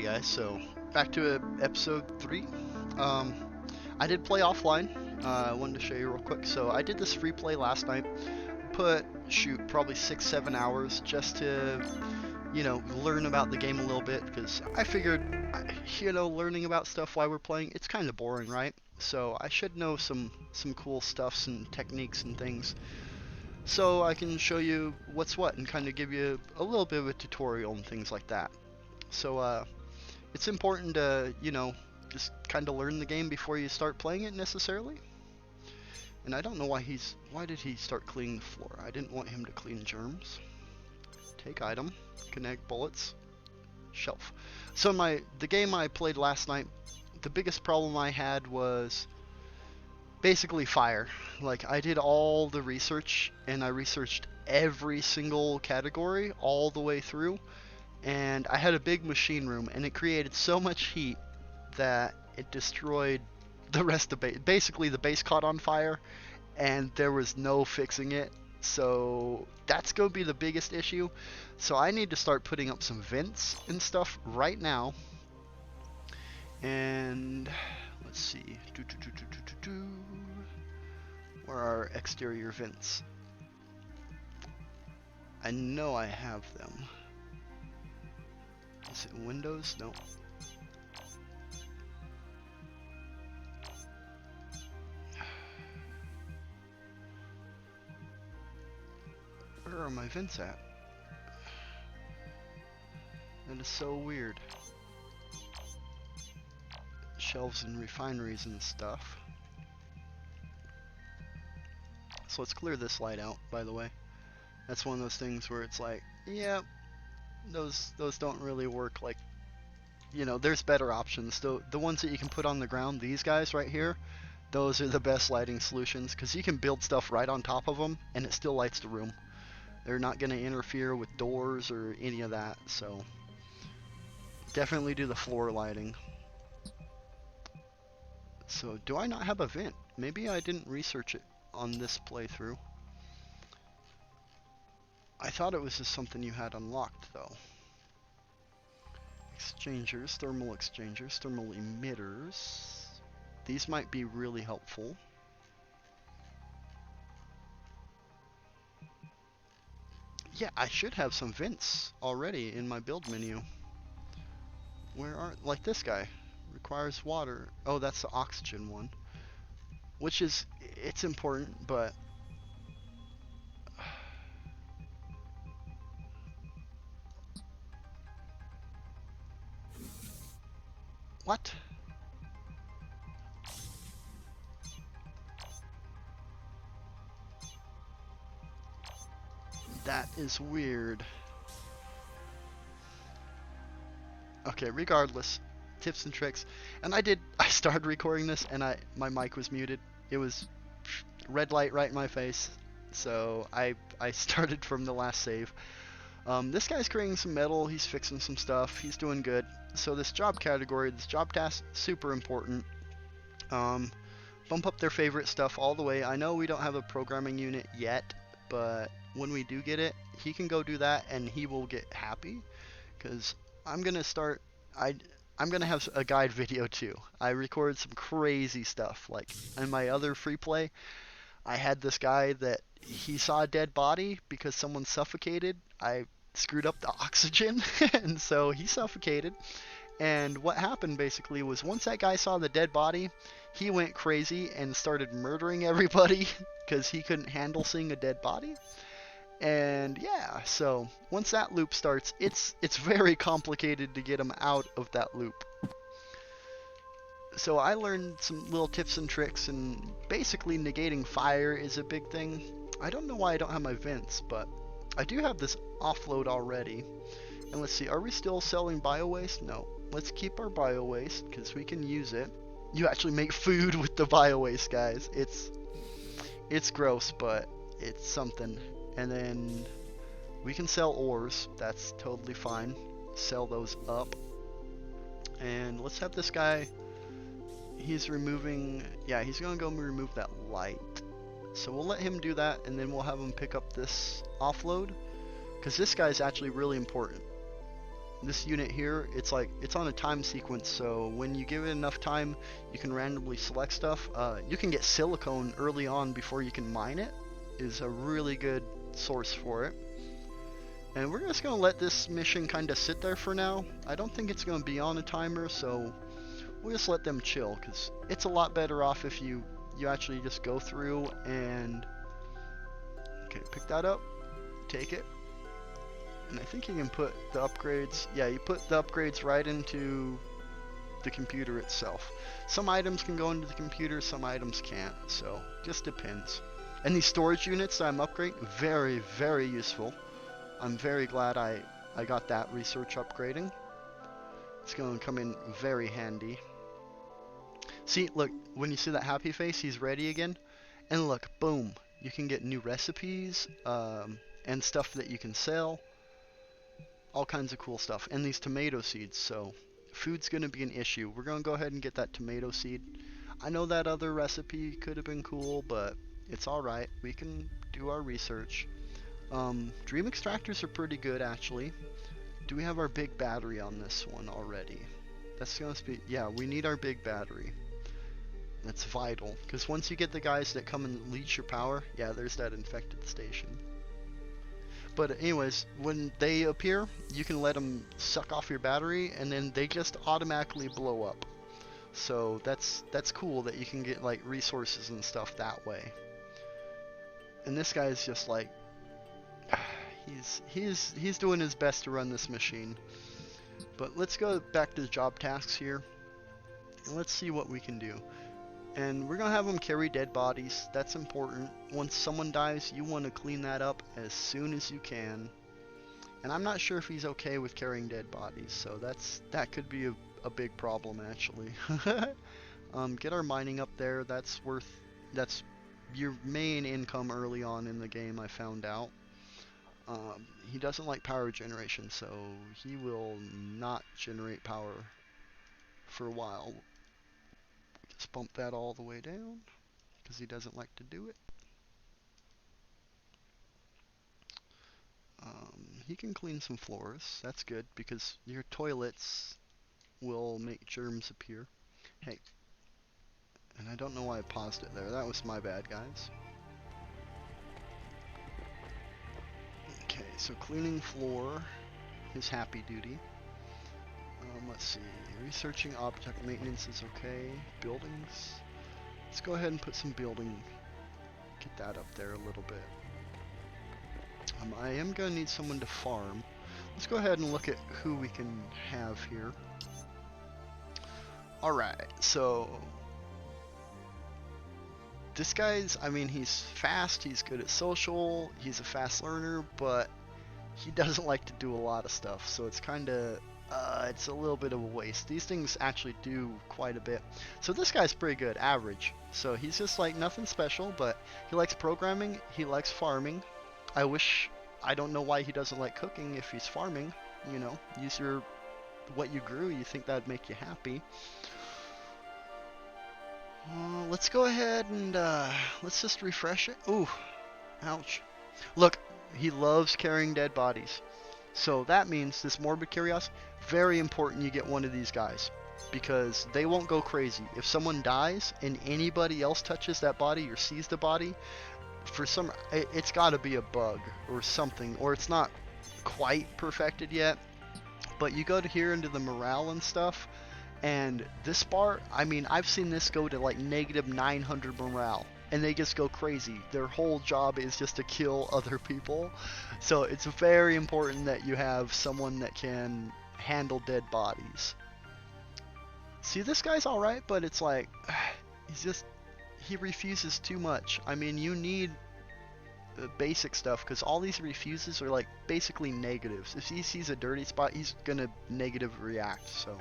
Alrighty guys, so back to episode 3. Um, I did play offline. I wanted to show you real quick. So I did this free play last night. Put, shoot, probably 6-7 hours just to, learn about the game a little bit. Because I figured, learning about stuff while we're playing, it's kind of boring, right? So I should know some cool stuff, some techniques and things. So I can show you what's what and kind of give you a little bit of a tutorial and things like that. So, it's important to, just kind of learn the game before you start playing it necessarily. And I don't know why did he start cleaning the floor? I didn't want him to clean germs. Take item, connect bullets, shelf. So the game I played last night, the biggest problem I had was basically fire. Like, I did all the research and I researched every single category all the way through. And I had a big machine room, and it created so much heat that it destroyed the rest of base. Basically, the base caught on fire, and there was no fixing it. So that's going to be the biggest issue. So I need to start putting up some vents and stuff right now. And let's see. Where are exterior vents? I know I have them. Is it Windows? No. Where are my vents at? That is so weird. Shelves and refineries and stuff. So let's clear this light out, by the way. That's one of those things where it's like, yeah, those don't really work. Like, there's better options. The ones that you can put on the ground, these guys right here, those are the best lighting solutions, because you can build stuff right on top of them and it still lights the room. They're not going to interfere with doors or any of that, so definitely do the floor lighting. So do I not have a vent? Maybe I didn't research it on this playthrough. I thought it was just something you had unlocked though. Exchangers, thermal emitters. These might be really helpful. Yeah, I should have some vents already in my build menu. Where are, like this guy, requires water. Oh, that's the oxygen one. Which is, it's important, but what? That is weird. Okay, regardless, tips and tricks. And I started recording this and my mic was muted. It was red light right in my face. So I started from the last save. This guy's creating some metal, he's fixing some stuff, he's doing good. So this job category, this job task, super important. Bump up their favorite stuff all the way. I know we don't have a programming unit yet, but when we do get it, he can go do that and he will get happy. Because I'm gonna start, I'm gonna have a guide video too. I recorded some crazy stuff. Like in my other free play, I had this guy that he saw a dead body because someone suffocated. I screwed up the oxygen and so he suffocated. And what happened basically was once that guy saw the dead body, he went crazy and started murdering everybody because he couldn't handle seeing a dead body. And yeah, so once that loop starts, it's very complicated to get him out of that loop. So I learned some little tips and tricks, and basically negating fire is a big thing. I don't know why I don't have my vents, but I do have this offload already. And let's see, are we still selling bio-waste? No. Let's keep our bio-waste, because we can use it. You actually make food with the bio-waste, guys. It's gross, but it's something. And then we can sell ores. That's totally fine. Sell those up. And let's have this guy, he's removing, yeah, he's gonna go remove that light. So we'll let him do that, and then we'll have him pick up this offload, because this guy's actually really important. this unit here, it's on a time sequence, so when you give it enough time, you can randomly select stuff. You can get silicone early on before you can mine it, is a really good source for it. And we're just going to let this mission kind of sit there for now. I don't think it's going to be on a timer, so we'll just let them chill, because it's a lot better off if you actually just go through and... Okay, pick that up, take it, and I think you can put the upgrades... Yeah, you put the upgrades right into the computer itself. Some items can go into the computer, some items can't, so just depends. And these storage units that I'm upgrading, very, very useful. I'm very glad I got that research upgrading. It's going to come in very handy. See, look, when you see that happy face, he's ready again. And look, boom, you can get new recipes and stuff that you can sell. All kinds of cool stuff. And these tomato seeds, so food's going to be an issue. We're going to go ahead and get that tomato seed. I know that other recipe could have been cool, but it's alright. We can do our research. Dream extractors are pretty good, actually. Do we have our big battery on this one already? That's going to be... Yeah, we need our big battery. That's vital, because once you get the guys that come and leech your power, yeah, there's that infected station. But anyways, when they appear, you can let them suck off your battery, and then they just automatically blow up. So that's cool that you can get like resources and stuff that way. And this guy is just like... He's doing his best to run this machine. But let's go back to the job tasks here, and let's see what we can do. And we're gonna have them carry dead bodies. That's important. Once someone dies, you want to clean that up as soon as you can. And I'm not sure if he's okay with carrying dead bodies, so that could be a big problem actually. Get our mining up there. That's your main income early on in the game, I found out. He doesn't like power generation, so he will not generate power for a while. Just bump that all the way down, because he doesn't like to do it. He can clean some floors. That's good, because your toilets will make germs appear. Hey. And I don't know why I paused it there. That was my bad, guys. Okay, so cleaning floor is happy duty. Let's see. Researching object maintenance is okay. Buildings. Let's go ahead and put some building. Get that up there a little bit. I am going to need someone to farm. Let's go ahead and look at who we can have here. Alright, so... This guy's, I mean, he's fast, he's good at social, he's a fast learner, but he doesn't like to do a lot of stuff, so it's kind of, it's a little bit of a waste. These things actually do quite a bit. So this guy's pretty good, average. So he's just like nothing special, but he likes programming, he likes farming. I don't know why he doesn't like cooking if he's farming. You know, use what you grew, you think that'd make you happy. Let's go ahead and let's just refresh it. Ooh, ouch. Look, he loves carrying dead bodies. So that means this morbid curiosity, very important you get one of these guys, because they won't go crazy. If someone dies and anybody else touches that body or sees the body, it's got to be a bug or something, or it's not quite perfected yet. But you go to here into the morale and stuff, and this bar, I mean, I've seen this go to like -900 morale, and they just go crazy. Their whole job is just to kill other people. So it's very important that you have someone that can handle dead bodies. See, this guy's alright, but it's like, he refuses too much. I mean, you need basic stuff, because all these refuses are like basically negatives. If he sees a dirty spot, he's gonna negative react, so...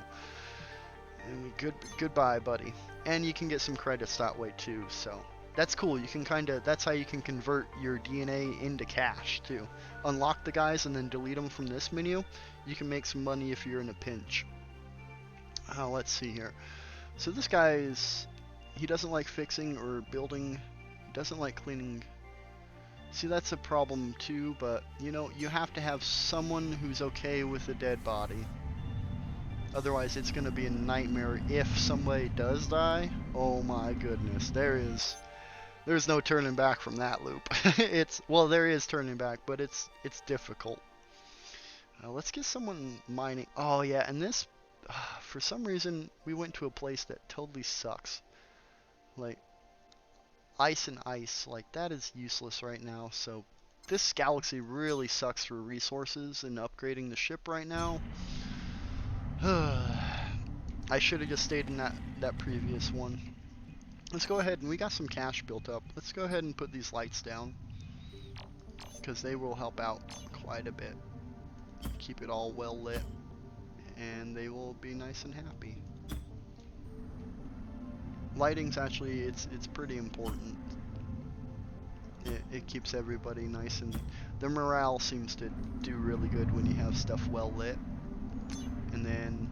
And goodbye, buddy. And you can get some credits that way too, so that's cool. You can that's how you can convert your DNA into cash too. Unlock the guys and then delete them from this menu. You can make some money if you're in a pinch. Let's see here. So this guy he doesn't like fixing or building. He doesn't like cleaning. See, that's a problem too, but you know, you have to have someone who's okay with a dead body. Otherwise, it's going to be a nightmare if somebody does die. Oh my goodness, there's no turning back from that loop. Well, there is turning back, but it's difficult. Let's get someone mining. Oh yeah, and this, for some reason, we went to a place that totally sucks. Like, ice and ice, like that is useless right now. So this galaxy really sucks for resources and upgrading the ship right now. I should have just stayed in that previous one. Let's go ahead, and we got some cash built up. Let's go ahead and put these lights down, because they will help out quite a bit. Keep it all well lit, and they will be nice and happy. Lighting's actually, it's pretty important. It keeps everybody nice, and the morale seems to do really good when you have stuff well lit. And then,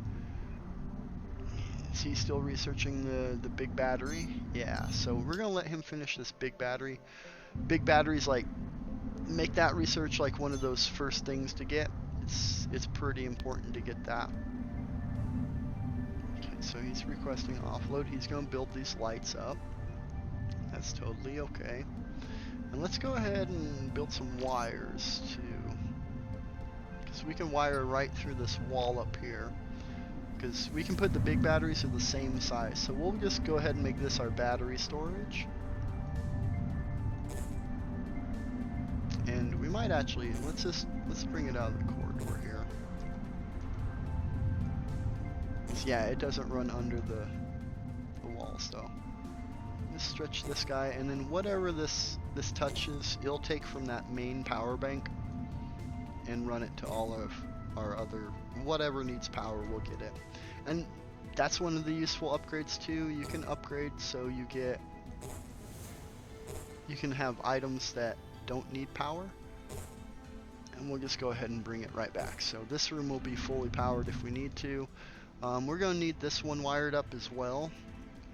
is he still researching the big battery? Yeah, so we're gonna let him finish this big battery. Big batteries, like, make that research like one of those first things to get. It's pretty important to get that. Okay, so he's requesting offload. He's gonna build these lights up. That's totally okay. And let's go ahead and build some wires too, because we can wire right through this wall up here, because we can put the big batteries of the same size. So we'll just go ahead and make this our battery storage. And we might actually, let's bring it out of the corridor here. Yeah, it doesn't run under the walls though. Just stretch this guy, and then whatever this touches, it'll take from that main power bank and run it to all of our other, whatever needs power, we'll get it. And that's one of the useful upgrades too. You can upgrade so you can have items that don't need power, and we'll just go ahead and bring it right back. So this room will be fully powered if we need to. We're going to need this one wired up as well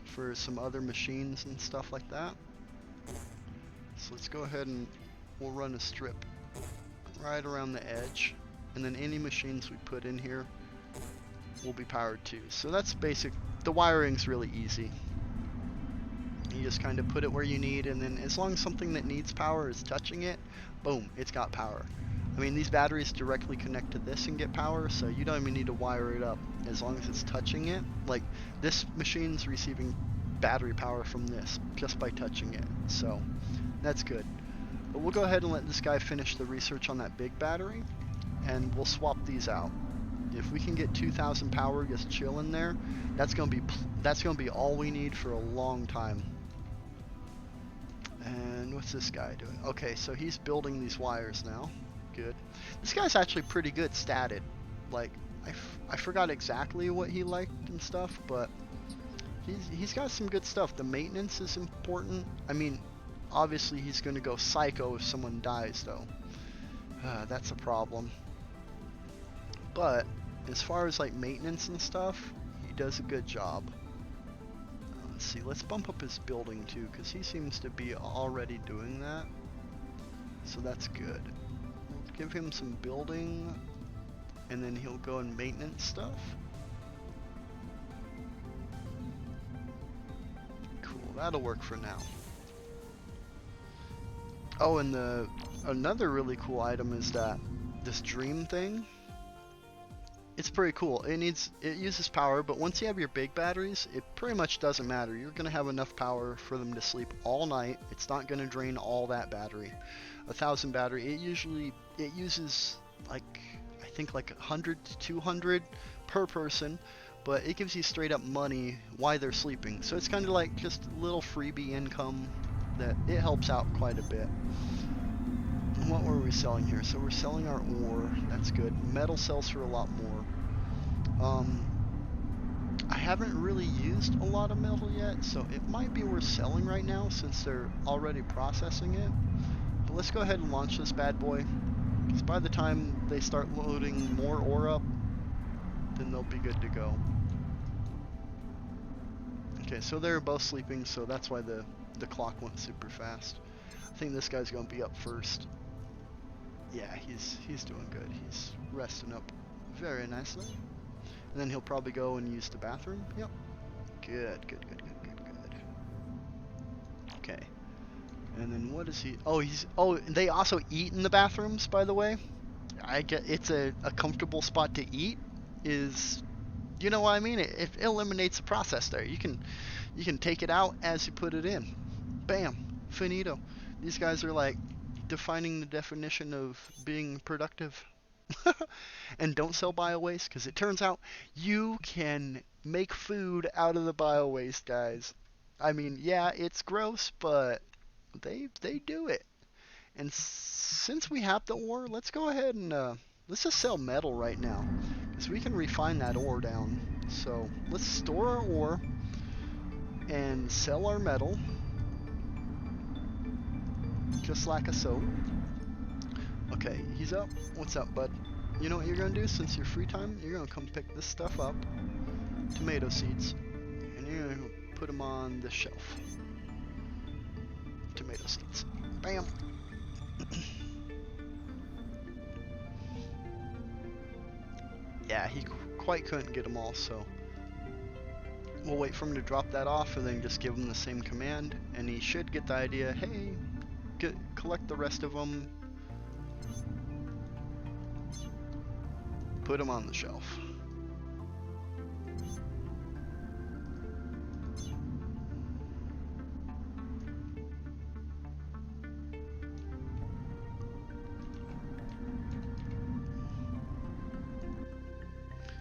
for some other machines and stuff like that. So let's go ahead and we'll run a strip right around the edge, and then any machines we put in here will be powered too. So that's basic. The wiring's really easy. You just kind of put it where you need, and then as long as something that needs power is touching it, boom, it's got power. I mean, these batteries directly connect to this and get power, so you don't even need to wire it up as long as it's touching it. Like, this machine's receiving battery power from this just by touching it, so that's good. But we'll go ahead and let this guy finish the research on that big battery, and we'll swap these out. If we can get 2,000 power just chilling there, that's gonna be all we need for a long time. And what's this guy doing? Okay, so he's building these wires now. Good. This guy's actually pretty good statted. Like, I forgot exactly what he liked and stuff, but he's got some good stuff. The maintenance is important. I mean, obviously he's going to go psycho if someone dies, though. That's a problem. But as far as like maintenance and stuff, he does a good job. Let's see, let's bump up his building too, because he seems to be already doing that. So that's good. We'll give him some building, and then he'll go and maintenance stuff. Cool, that'll work for now. Oh, and another really cool item is that this dream thing. It's pretty cool. It uses power, but once you have your big batteries, it pretty much doesn't matter. You're gonna have enough power for them to sleep all night. It's not gonna drain all that battery. 1,000 battery. It uses like, I think like 100 to 200 per person, but it gives you straight up money while they're sleeping. So it's kind of like just a little freebie income that it helps out quite a bit. And what were we selling here? So we're selling our ore. That's good. Metal sells for a lot more. I haven't really used a lot of metal yet, so it might be worth selling right now since they're already processing it. But let's go ahead and launch this bad boy, because by the time they start loading more ore up, then they'll be good to go. Okay, so they're both sleeping, so that's why the clock went super fast. I think this guy's gonna be up first. Yeah, he's doing good. He's resting up very nicely. And then he'll probably go and use the bathroom. Yep. Good, good, good, good, good, good. Okay. And then what is he? Oh, they also eat in the bathrooms, by the way. I get it's a comfortable spot to eat is, you know what I mean? It eliminates the process there. You can take it out as you put it in. Bam, finito. These guys are like defining the definition of being productive. And don't sell bio waste, because it turns out you can make food out of the bio waste, guys. I mean, yeah, it's gross, but they do it. And since we have the ore, let's go ahead and let's just sell metal right now, because we can refine that ore down. So let's store our ore and sell our metal, just like a so. Okay, he's up. What's up, bud? You know what you're gonna do since your free time? You're gonna come pick this stuff up, tomato seeds, and you're gonna put them on the shelf. Tomato seeds. Bam. Yeah, he quite couldn't get them all, so we'll wait for him to drop that off and then just give him the same command, and he should get the idea. Hey, collect the rest of them, put them on the shelf.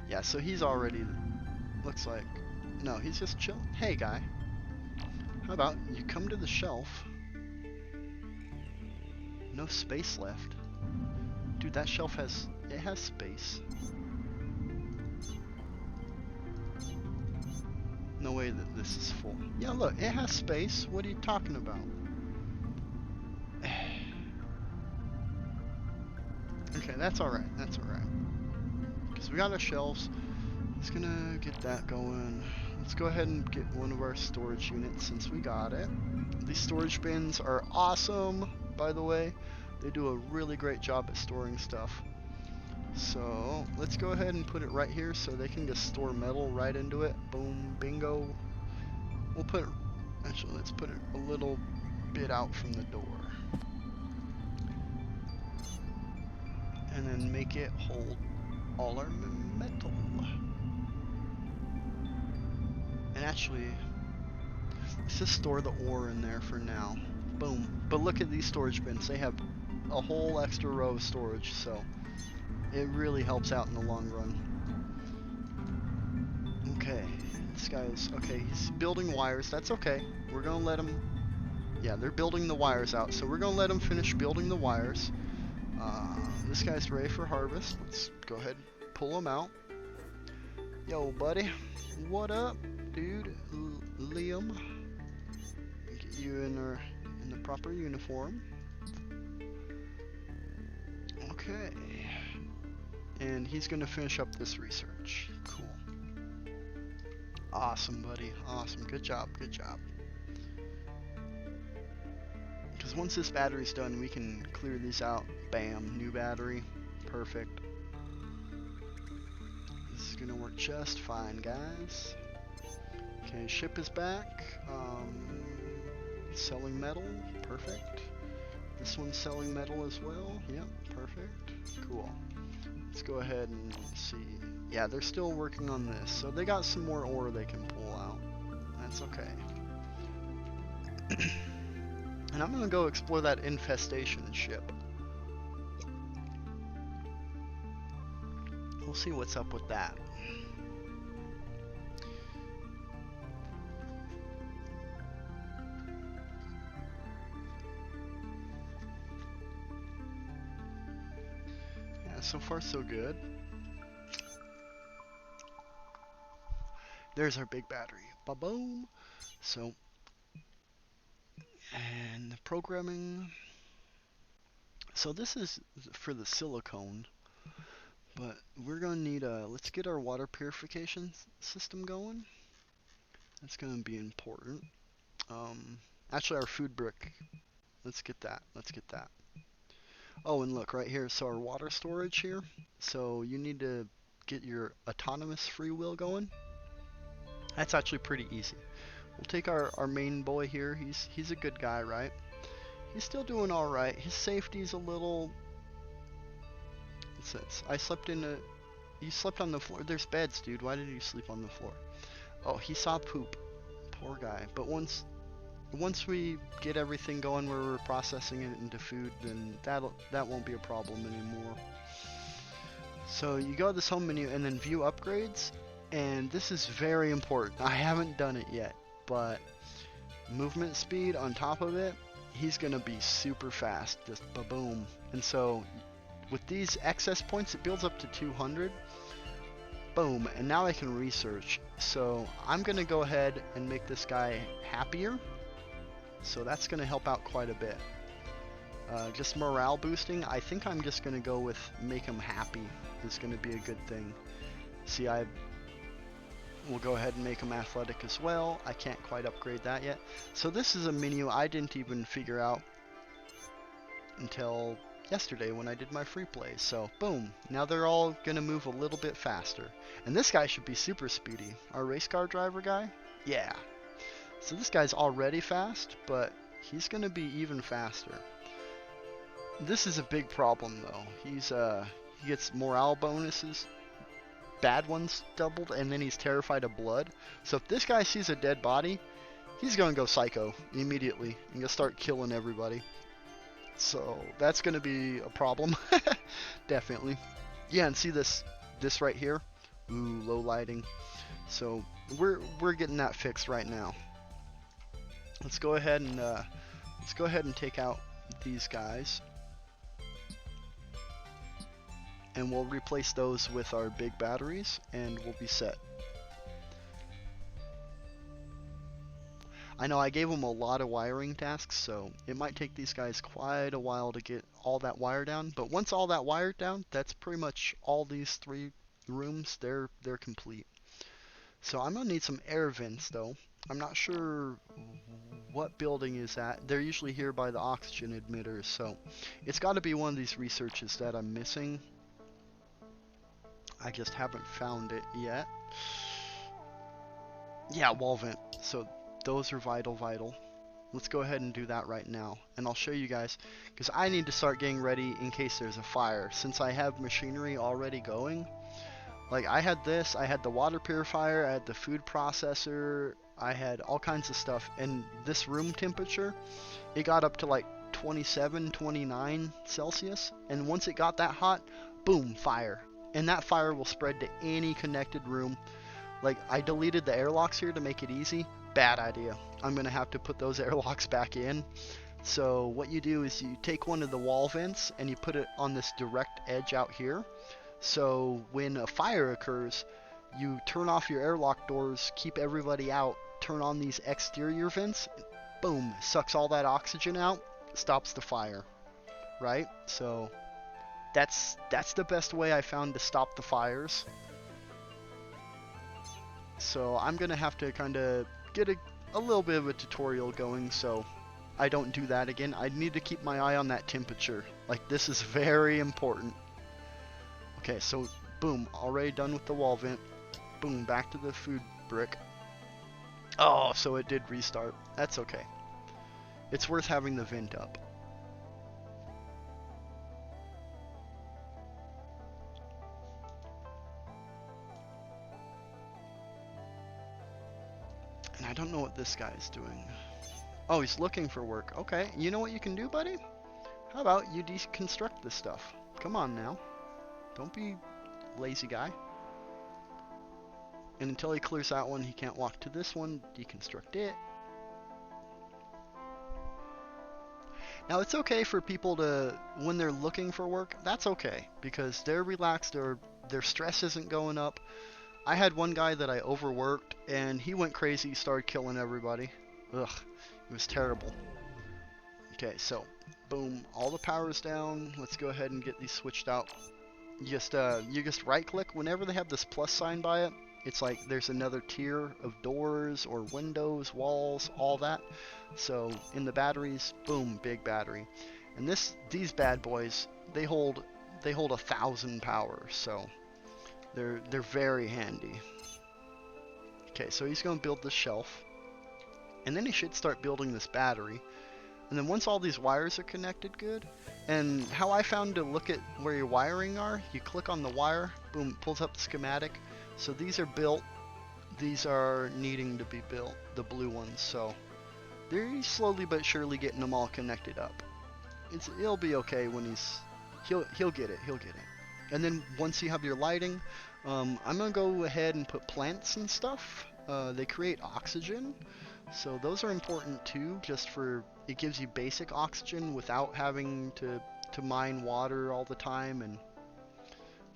Yeah, so he's already, looks like, no, he's just chill. Hey, guy, how about you come to the shelf? No space left. Dude, that shelf has space. No way that this is full. Yeah, look, it has space. What are you talking about? Okay, that's alright. That's alright. Because we got our shelves. It's gonna get that going. Let's go ahead and get one of our storage units since we got it. These storage bins are awesome, by the way. They do a really great job at storing stuff. So let's go ahead and put it right here so they can just store metal right into it. Boom, bingo. We'll put it, actually let's put it a little bit out from the door. And then make it hold all our metal. And actually, let's just store the ore in there for now. Boom. But look at these storage bins. They have a whole extra row of storage, so it really helps out in the long run. Okay, this guy's, okay, he's building wires. That's okay. We're gonna let him, yeah, they're building the wires out, so we're gonna let him finish building the wires. This guy's ready for harvest. Let's go ahead and pull him out. Yo, buddy. What up, dude? Liam. Get you in the proper uniform. Okay. And he's gonna finish up this research. Cool. Awesome, buddy. Awesome. Good job. Good job. Because once this battery's done, we can clear these out. Bam. New battery. Perfect. This is gonna work just fine, guys. Okay, ship is back. Selling metal. Perfect. This one's selling metal as well. Yep, perfect. Cool. Let's go ahead and see. Yeah, they're still working on this, so they got some more ore they can pull out. That's okay. And I'm gonna go explore that infestation ship. We'll see what's up with that. Yeah, so far so good. There's our big battery. Ba-boom. So, and the programming. So this is for the silicone, but we're gonna need let's get our water purification system going. That's gonna be important. Actually our food brick. Let's get that. Let's get that. Oh, and look right here. So our water storage here. So you need to get your autonomous free will going, that's actually pretty easy. We'll take our main boy here. He's a good guy, right? He's still doing all right. His safety's a little. It says I slept in a. You slept on the floor. There's beds, dude. Why did you sleep on the floor? Oh, he saw poop. Poor guy. But once we get everything going where we're processing it into food, then that won't be a problem anymore. So you go to this home menu and then view upgrades, and this is very important. I haven't done it yet, but movement speed on top of it, he's gonna be super fast, just ba-boom. And so with these excess points, it builds up to 200. Boom, and now I can research. So I'm gonna go ahead and make this guy happier. So that's gonna help out quite a bit. Just morale boosting, I think I'm just gonna go with make him happy is gonna be a good thing. See, we'll go ahead and make him athletic as well. I can't quite upgrade that yet. So this is a menu I didn't even figure out until yesterday when I did my free plays. So boom, now they're all gonna move a little bit faster. And this guy should be super speedy. Our race car driver guy? Yeah. So this guy's already fast, but he's gonna be even faster. This is a big problem though. He gets morale bonuses, bad ones doubled, and then he's terrified of blood. So if this guy sees a dead body, he's gonna go psycho immediately and gonna start killing everybody. So that's gonna be a problem. Definitely. Yeah, and see this right here? Ooh, low lighting. So we're getting that fixed right now. Let's go ahead and take out these guys. And we'll replace those with our big batteries, and we'll be set. I know I gave them a lot of wiring tasks, so it might take these guys quite a while to get all that wire down. But once all that wired down, that's pretty much all these 3 rooms. They're complete. So I'm gonna need some air vents though. I'm not sure what building is at. They're usually here by the oxygen emitters, so it's got to be one of these researches that I'm missing. I just haven't found it yet. Yeah, wall vent. So those are vital. Let's go ahead and do that right now. And I'll show you guys, because I need to start getting ready in case there's a fire. Since I have machinery already going. Like I had this, I had the water purifier, I had the food processor, I had all kinds of stuff. And this room temperature, it got up to like 27, 29 Celsius. And once it got that hot, boom, fire. And that fire will spread to any connected room. Like, I deleted the airlocks here to make it easy. Bad idea. I'm going to have to put those airlocks back in. So what you do is you take one of the wall vents and you put it on this direct edge out here. So when a fire occurs, you turn off your airlock doors, keep everybody out, turn on these exterior vents. Boom, sucks all that oxygen out, stops the fire. Right? So that's the best way I found to stop the fires. So I'm gonna have to kind of get a little bit of a tutorial going so I don't do that again. I need to keep my eye on that temperature. Like, this is very important. Okay, so boom, already done with the wall vent. Boom, back to the food brick. Oh, so it did restart. That's okay. It's worth having the vent up. And I don't know what this guy's doing. Oh, he's looking for work. Okay, you know what you can do, buddy? How about you deconstruct this stuff? Come on now. Don't be lazy guy. And until he clears that one, he can't walk to this one. Deconstruct it. Now, it's okay for people to, when they're looking for work, that's okay. Because they're relaxed, their stress isn't going up. I had one guy that I overworked, and he went crazy, started killing everybody. Ugh, it was terrible. Okay, so, boom, all the power's down. Let's go ahead and get these switched out. You just right-click. Whenever they have this plus sign by it, it's like there's another tier of doors or windows, walls, all that. So, in the batteries, boom, big battery. And these bad boys, they hold 1,000 power, so They're very handy. Okay, so he's going to build this shelf. And then he should start building this battery. And then once all these wires are connected good, and how I found to look at where your wiring are, you click on the wire, boom, pulls up the schematic. So these are built, these are needing to be built, the blue ones. So they're slowly but surely getting them all connected up. It'll be okay when he'll get it, he'll get it. And then once you have your lighting, I'm gonna go ahead and put plants and stuff. They create oxygen. So those are important too, just for, it gives you basic oxygen without having to mine water all the time. And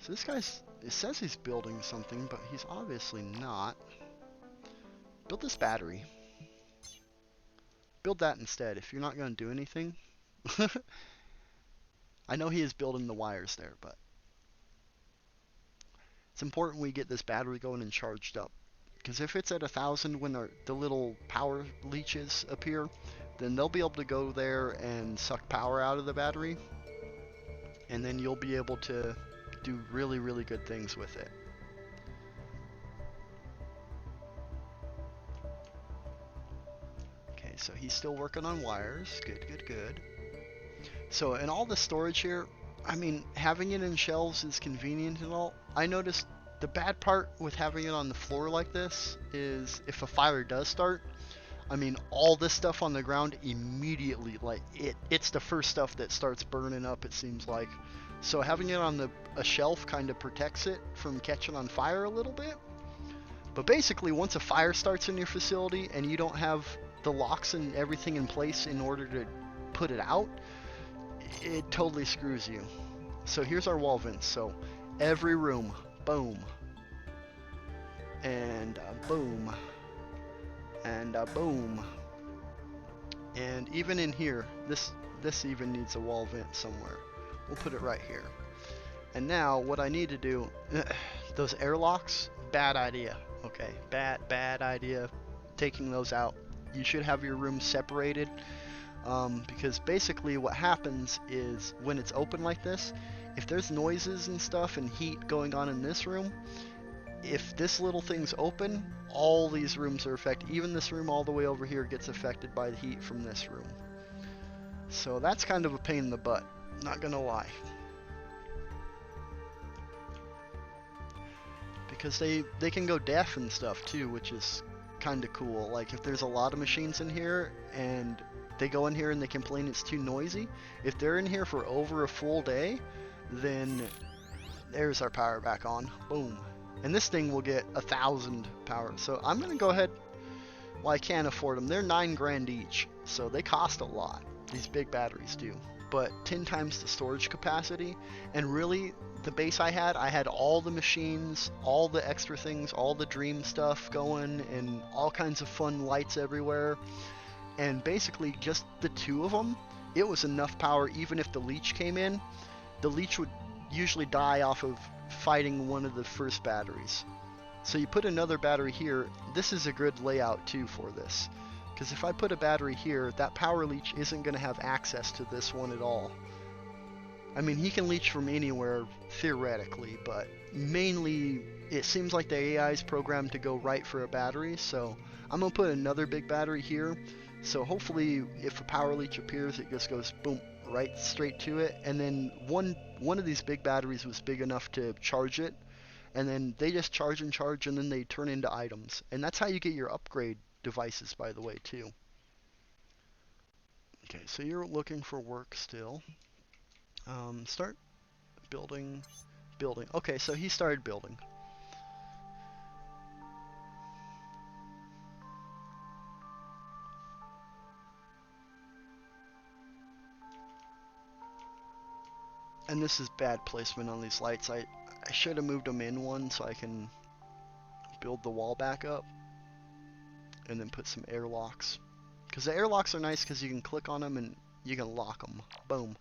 so this guy's, it says he's building something, but he's obviously not. Build this battery. Build that instead if you're not going to do anything. I know he is building the wires there, but it's important we get this battery going and charged up. Because if it's at 1,000 when the little power leeches appear, then they'll be able to go there and suck power out of the battery. And then you'll be able to do really, really good things with it. Okay, so he's still working on wires. Good, good, good. So in all the storage here, I mean, having it in shelves is convenient and all. I noticed the bad part with having it on the floor like this is if a fire does start, I mean, all this stuff on the ground immediately, like, it's the first stuff that starts burning up, it seems like. So having it on a shelf kind of protects it from catching on fire a little bit. But basically, once a fire starts in your facility and you don't have the locks and everything in place in order to put it out, it totally screws you. So here's our wall vents. So every room, boom, and boom, and boom, and even in here, this even needs a wall vent somewhere. We'll put it right here. And now what I need to do, those airlocks, bad idea. Okay, bad idea taking those out. You should have your rooms separated, because basically what happens is when it's open like this, if there's noises and stuff and heat going on in this room, if this little thing's open, all these rooms are affected. Even this room all the way over here gets affected by the heat from this room. So that's kind of a pain in the butt, not gonna lie. Because they can go deaf and stuff too, which is kind of cool. Like if there's a lot of machines in here and they go in here and they complain it's too noisy, if they're in here for over a full day, then there's our power back on. Boom. And this thing will get 1,000 power. So I'm gonna go ahead, well, I can't afford them. They're 9 grand each, so they cost a lot. These big batteries do, but 10 times the storage capacity. And really, the base I had all the machines, all the extra things, all the dream stuff going, and all kinds of fun lights everywhere. And basically, just the 2 of them, it was enough power. Even if the leech came in, the leech would usually die off of fighting one of the first batteries. So you put another battery here. This is a good layout too for this, because if I put a battery here, that power leech isn't going to have access to this one at all. I mean, he can leech from anywhere theoretically, but mainly it seems like the AI is programmed to go right for a battery. So I'm gonna put another big battery here, so hopefully if a power leech appears, it just goes boom right straight to it. And then one of these big batteries was big enough to charge it, and then they just charge and charge, and then they turn into items. And that's how you get your upgrade devices, by the way, too. Okay, so you're looking for work still. Start building. Okay, so he started building. And this is bad placement on these lights. I should have moved them in one so I can build the wall back up, and then put some airlocks. Because the airlocks are nice because you can click on them and you can lock them. Boom.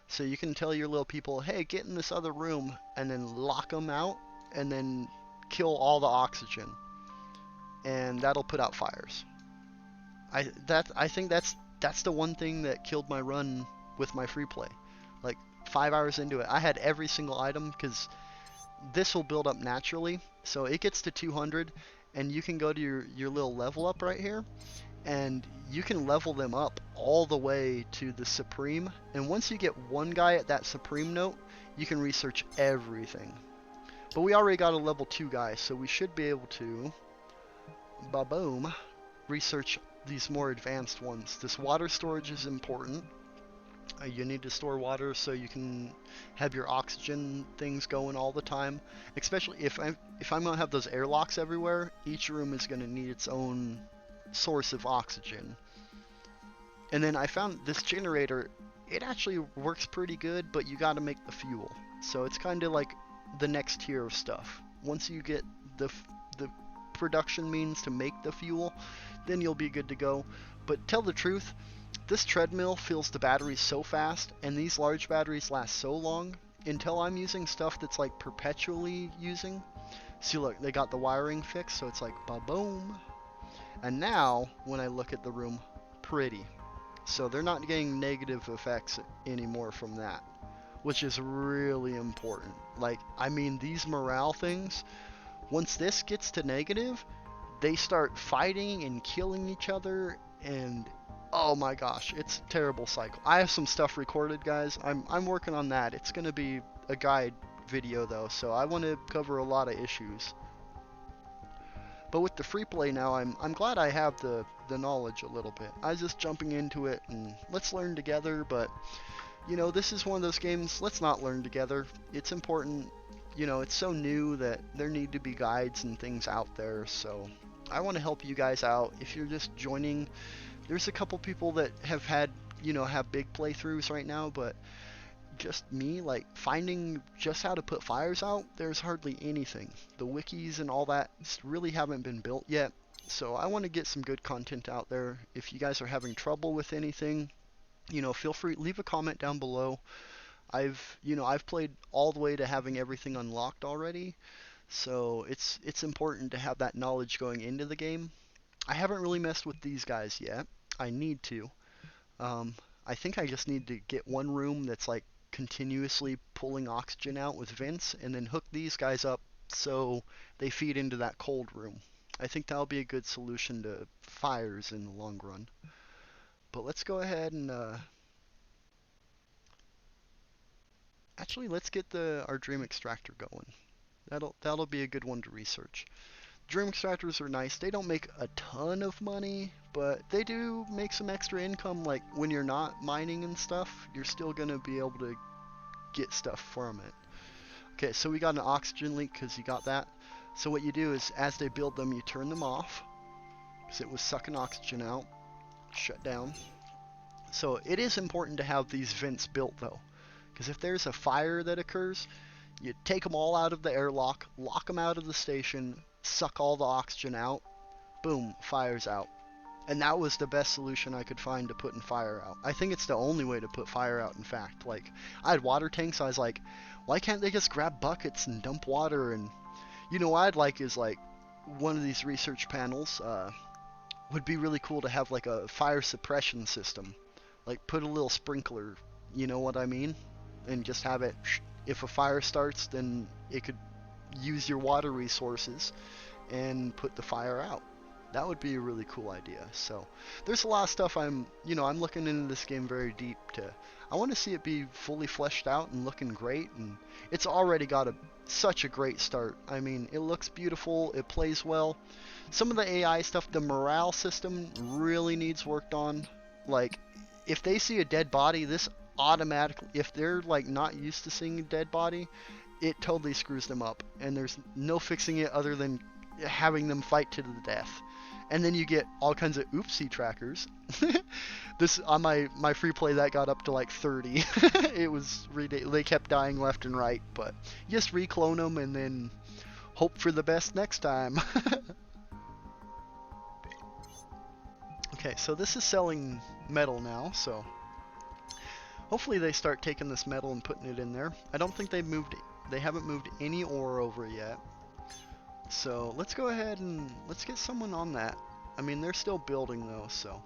So you can tell your little people, hey, get in this other room, and then lock them out, and then kill all the oxygen. And that'll put out fires. I think that's the one thing that killed my run with my free play. Like 5 hours into it, I had every single item, because this will build up naturally. So it gets to 200, and you can go to your little level up right here, and you can level them up all the way to the Supreme. And once you get one guy at that Supreme note, you can research everything. But we already got a level 2 guy, so we should be able to, ba-boom, research these more advanced ones. This water storage is important. You need to store water so you can have your oxygen things going all the time. Especially if I'm gonna have those airlocks everywhere, each room is gonna need its own source of oxygen. And then I found this generator, it actually works pretty good, but you gotta make the fuel. So it's kind of like the next tier of stuff. Once you get the production means to make the fuel, then you'll be good to go. But tell the truth, this treadmill fills the batteries so fast, and these large batteries last so long, until I'm using stuff that's like perpetually using. See, look, they got the wiring fixed, so it's like ba-boom. And now, when I look at the room, pretty. So they're not getting negative effects anymore from that, which is really important. Like, I mean, these morale things, once this gets to negative, they start fighting and killing each other, and oh my gosh, it's a terrible cycle. I have some stuff recorded, guys. I'm working on that. It's going to be a guide video, though, so I want to cover a lot of issues. But with the free play now, I'm glad I have the knowledge a little bit. I was just jumping into it, and let's learn together, but, you know, this is one of those games, let's not learn together. It's important, you know, it's so new that there need to be guides and things out there, so I want to help you guys out. If you're just joining, there's a couple people that have had, you know, have big playthroughs right now, but just me, like, finding just how to put fires out, there's hardly anything. The wikis and all that really haven't been built yet, so I want to get some good content out there. If you guys are having trouble with anything, you know, feel free, leave a comment down below. I've played all the way to having everything unlocked already, so it's important to have that knowledge going into the game. I haven't really messed with these guys yet. I need to. I think I just need to get one room that's like continuously pulling oxygen out with vents, and then hook these guys up so they feed into that cold room. I think that'll be a good solution to fires in the long run. But let's go ahead and actually let's get our dream extractor going. That'll be a good one to research. Dream extractors are nice. They don't make a ton of money, but they do make some extra income. Like when you're not mining and stuff, you're still gonna be able to get stuff from it. Okay, so we got an oxygen leak because you got that. So what you do is, as they build them, you turn them off because it was sucking oxygen out. Shut down. So it is important to have these vents built though, because if there's a fire that occurs, you take them all out of the airlock, lock them out of the station, suck all the oxygen out, boom, fire's out. And that was the best solution I could find to putting fire out. I think it's the only way to put fire out, in fact. Like, I had water tanks, I was like, why can't they just grab buckets and dump water? And, you know, what I'd like is, like, one of these research panels would be really cool to have, like, a fire suppression system. Like, put a little sprinkler, you know what I mean? And just have it, if a fire starts, then it could use your water resources and put the fire out. That would be a really cool idea. So there's a lot of stuff I'm looking into this game very deep to. I want to see it be fully fleshed out and looking great, and it's already got such a great start. I mean, it looks beautiful, it plays well. Some of the AI stuff, the morale system really needs worked on. Like, if they see a dead body, this automatically, if they're like not used to seeing a dead body, it totally screws them up, and there's no fixing it other than having them fight to the death. And then you get all kinds of oopsie trackers. This on my free play, that got up to like 30. It was they kept dying left and right, but just reclone them and then hope for the best next time. Okay, so this is selling metal now, so hopefully they start taking this metal and putting it in there. I don't think they haven't moved any ore over yet. So let's go ahead and let's get someone on that. I mean, they're still building though, so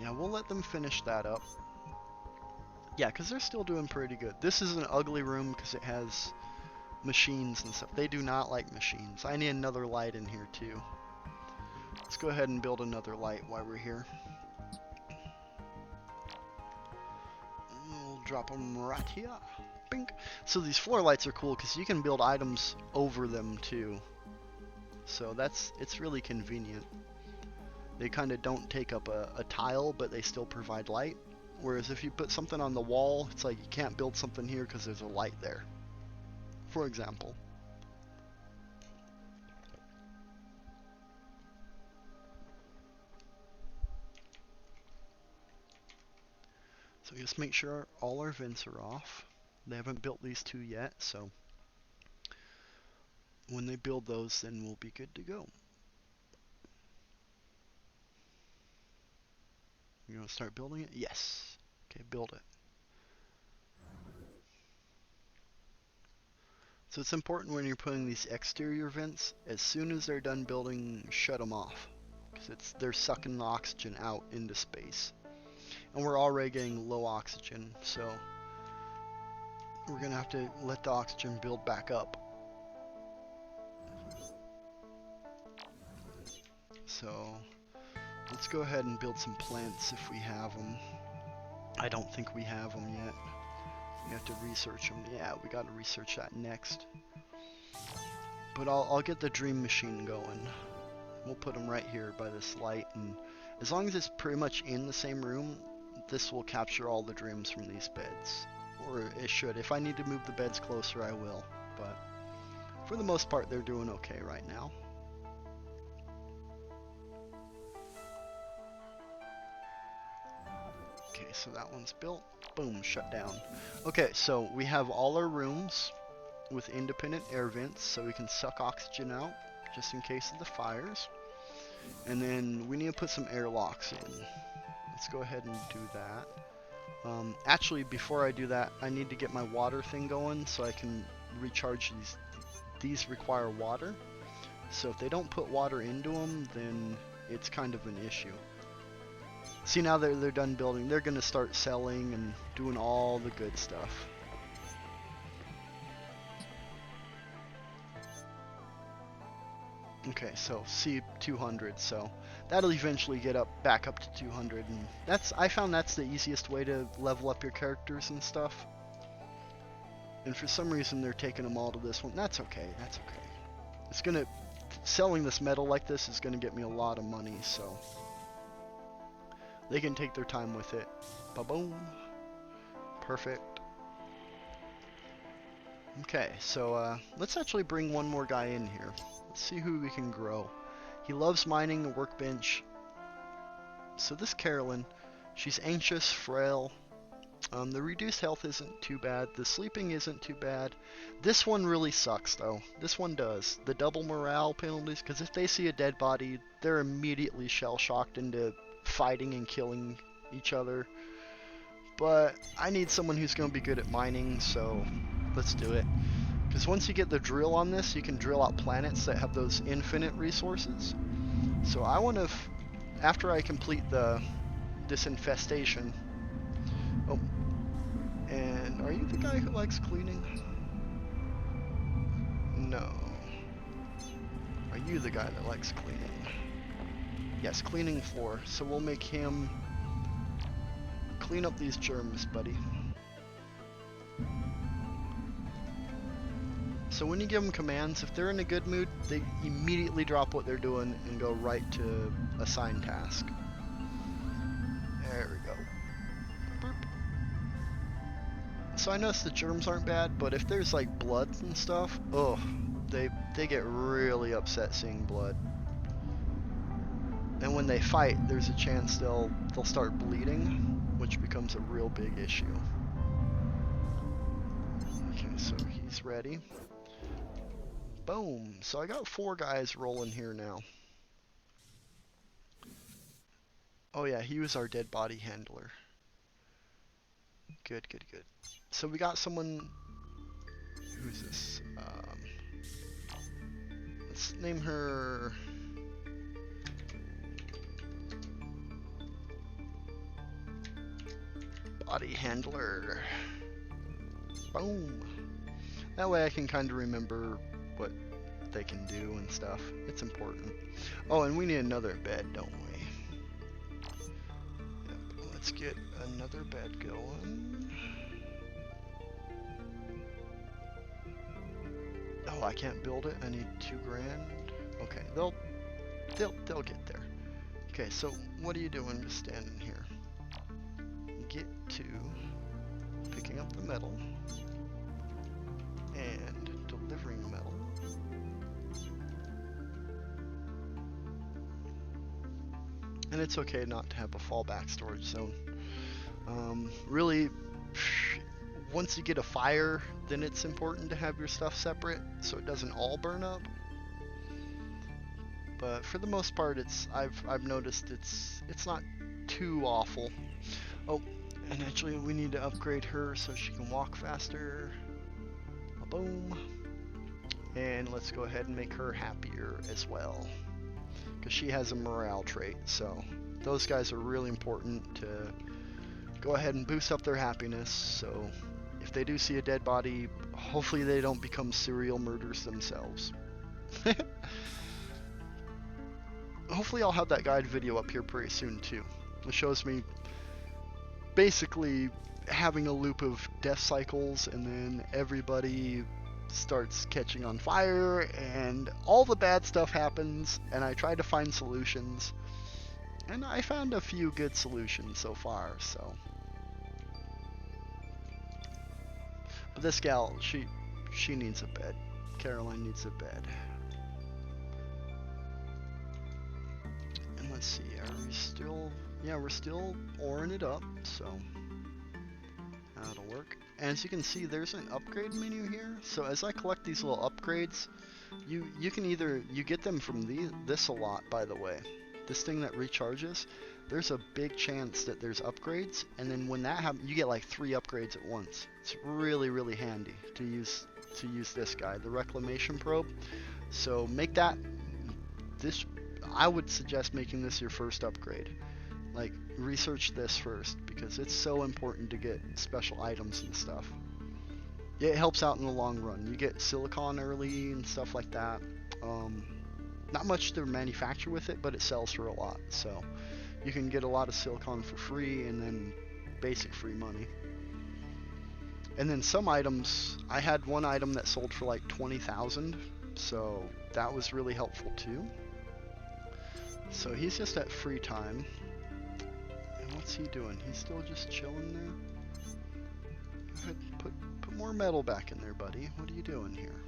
yeah, we'll let them finish that up. Yeah, because they're still doing pretty good. This is an ugly room because it has machines and stuff. They do not like machines. I need another light in here too. Let's go ahead and build another light while we're here. We'll drop them right here. Bink. So these floor lights are cool because you can build items over them too. So it's really convenient. They kind of don't take up a tile, but they still provide light. Whereas if you put something on the wall, it's like you can't build something here because there's a light there, for example. So just make sure all our vents are off. They haven't built these two yet, so when they build those, then we'll be good to go. You want to start building it? Yes. Okay, build it. So it's important when you're putting these exterior vents, as soon as they're done building, shut them off. Because they're sucking the oxygen out into space. And we're already getting low oxygen, so we're going to have to let the oxygen build back up. So let's go ahead and build some plants if we have them. I don't think we have them yet. We have to research them. Yeah, we got to research that next. But I'll get the dream machine going. We'll put them right here by this light, and as long as it's pretty much in the same room, this will capture all the dreams from these beds. Or it should. If I need to move the beds closer, I will. But for the most part, they're doing okay right now. Okay, so that one's built. Boom, shut down. Okay, so we have all our rooms with independent air vents, so we can suck oxygen out just in case of the fires. And then we need to put some airlocks in. Let's go ahead and do that. Actually, before I do that, I need to get my water thing going so I can recharge these. These require water, so if they don't put water into them, then it's kind of an issue. See, now they're done building, they're gonna start selling and doing all the good stuff. Okay, so see 200, so that'll eventually get back up to 200, and I found that's the easiest way to level up your characters and stuff. And for some reason they're taking them all to this one. That's okay, that's okay. Selling this metal like this is gonna get me a lot of money, so they can take their time with it. Ba-boom. Perfect. Okay, so let's actually bring one more guy in here. Let's see who we can grow. He loves mining a workbench. So this Carolyn, she's anxious, frail. The reduced health isn't too bad. The sleeping isn't too bad. This one really sucks, though. This one does. The double morale penalties, because if they see a dead body, they're immediately shell-shocked into fighting and killing each other. But I need someone who's going to be good at mining, so let's do it. Because once you get the drill on this, you can drill out planets that have those infinite resources. So I want to, after I complete this infestation. Oh, and are you the guy who likes cleaning? No. Are you the guy that likes cleaning? Yes, cleaning floor. So we'll make him clean up these germs, buddy. So when you give them commands, if they're in a good mood, they immediately drop what they're doing and go right to assign task. There we go. Burp. So I noticed the germs aren't bad, but if there's like blood and stuff, oh, they get really upset seeing blood. And when they fight, there's a chance they'll start bleeding, which becomes a real big issue. Okay, so he's ready. Boom. So I got 4 guys rolling here now. Oh yeah, he was our dead body handler. Good, good, good. So we got someone. Who's this? Let's name her. Body handler. Boom. That way I can kind of remember what they can do and stuff. It's important. Oh, and we need another bed, don't we? Yep. Let's get another bed going. Oh, I can't build it. I need $2 grand. Okay, they'll get there. Okay, so what are you doing just standing here? Get to picking up the metal and delivering metal. And it's okay not to have a fallback storage zone. Really, once you get a fire, then it's important to have your stuff separate so it doesn't all burn up. But for the most part, I've noticed it's not too awful. Oh, and actually we need to upgrade her so she can walk faster. Boom. And let's go ahead and make her happier as well, because she has a morale trait. So those guys are really important to go ahead and boost up their happiness. So if they do see a dead body, hopefully they don't become serial murderers themselves. Hopefully I'll have that guide video up here pretty soon too. It shows me basically having a loop of death cycles, and then everybody starts catching on fire and all the bad stuff happens, and I try to find solutions, and I found a few good solutions so far. So but this gal, she needs a bed. Caroline needs a bed. And let's see, are we still, yeah, we're still oring it up, so that'll work. And as you can see, there's an upgrade menu here. So as I collect these little upgrades, you can either, you get them from this a lot, by the way. This thing that recharges, there's a big chance that there's upgrades, and then when that happens, you get like 3 upgrades at once. It's really, really handy to use this guy, the reclamation probe. So make that, I would suggest making this your first upgrade. Like, research this first, because it's so important to get special items and stuff. Yeah, it helps out in the long run. You get silicon early and stuff like that. Not much to manufacture with it, but it sells for a lot. So you can get a lot of silicon for free, and then basic free money. And then some items, I had one item that sold for like 20,000, so that was really helpful too. So he's just at free time. And what's he doing? He's still just chilling there? Go ahead, put more metal back in there, buddy. What are you doing here?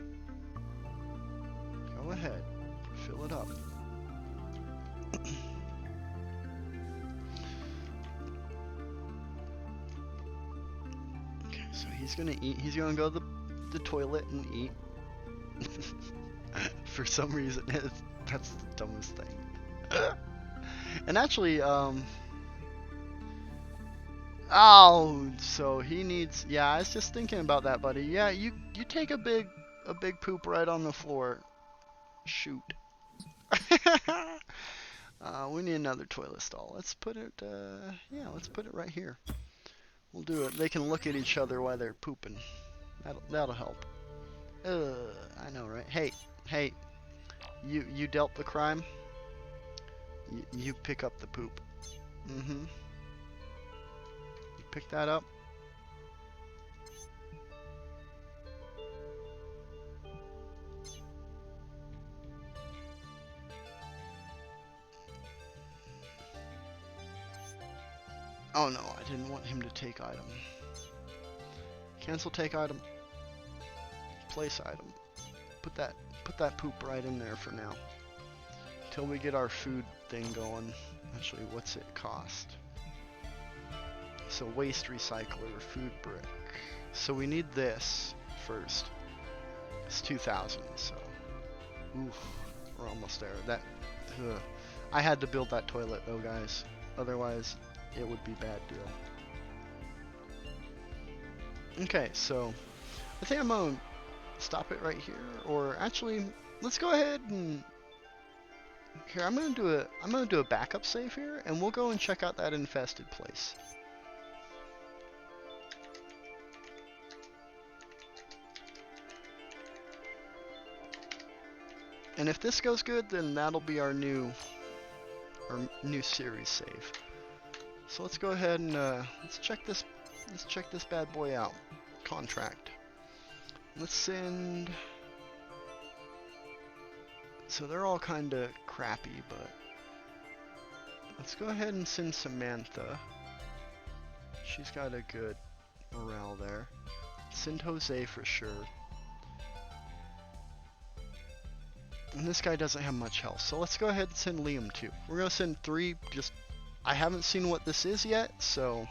Go ahead, fill it up. Okay, so he's gonna eat. He's gonna go to the toilet and eat. For some reason, that's the dumbest thing. And actually, oh, so he needs, yeah, I was just thinking about that, buddy. Yeah, you take a big poop right on the floor. Shoot. We need another toilet stall. Let's put it, yeah, let's put it right here. We'll do it. They can look at each other while they're pooping. That'll help. I know, right? Hey, you dealt the crime. You pick up the poop. You pick that up. Oh no, I didn't want him to take item. Cancel take item. Place item. Put that poop right in there for now. Till we get our food thing going. Actually, what's it cost? So waste recycler, food brick. So we need this first. It's 2,000, so oof, we're almost there. I had to build that toilet though, guys. Otherwise, it would be bad deal. Okay, so I think I'm gonna stop it right here. Or actually, let's go ahead and here, I'm gonna do a backup save here, and we'll go and check out that infested place. And if this goes good, then that'll be our new series save. So let's go ahead and let's check this bad boy out. Contract. Let's send. So they're all kind of crappy, but let's go ahead and send Samantha. She's got a good morale there. Send Jose for sure. And this guy doesn't have much health, so let's go ahead and send Liam too. We're gonna send 3. Just I haven't seen what this is yet, so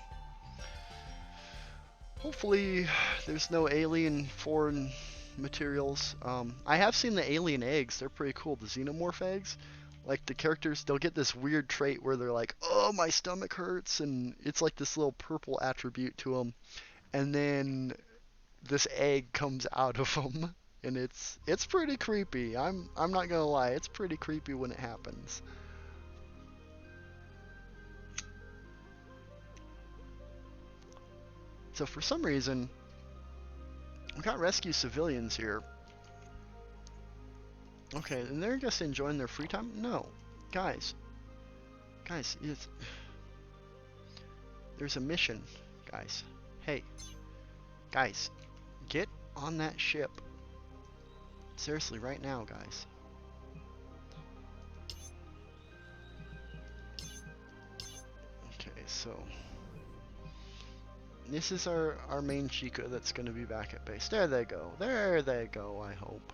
hopefully there's no alien foreign materials. I have seen the alien eggs. They're pretty cool. The xenomorph eggs. Like the characters, they'll get this weird trait where they're like, "Oh, my stomach hurts," and it's like this little purple attribute to them. And then this egg comes out of them, and it's pretty creepy. I'm not gonna lie, it's pretty creepy when it happens. So for some reason, we got rescue civilians here. Okay, and they're just enjoying their free time? No. Guys, there's a mission, guys. Hey, guys, get on that ship. Seriously, right now, guys. Okay, so this is our main Chica that's going to be back at base. There they go. There they go, I hope.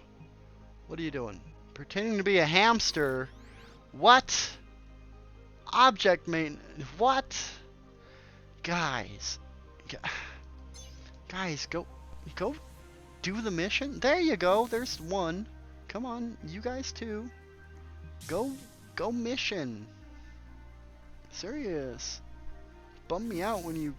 What are you doing? Pretending to be a hamster? What? Object main... What? Guys. Guys, go do the mission. There you go. There's one. Come on, you guys too. Go mission. Serious. Bum me out when you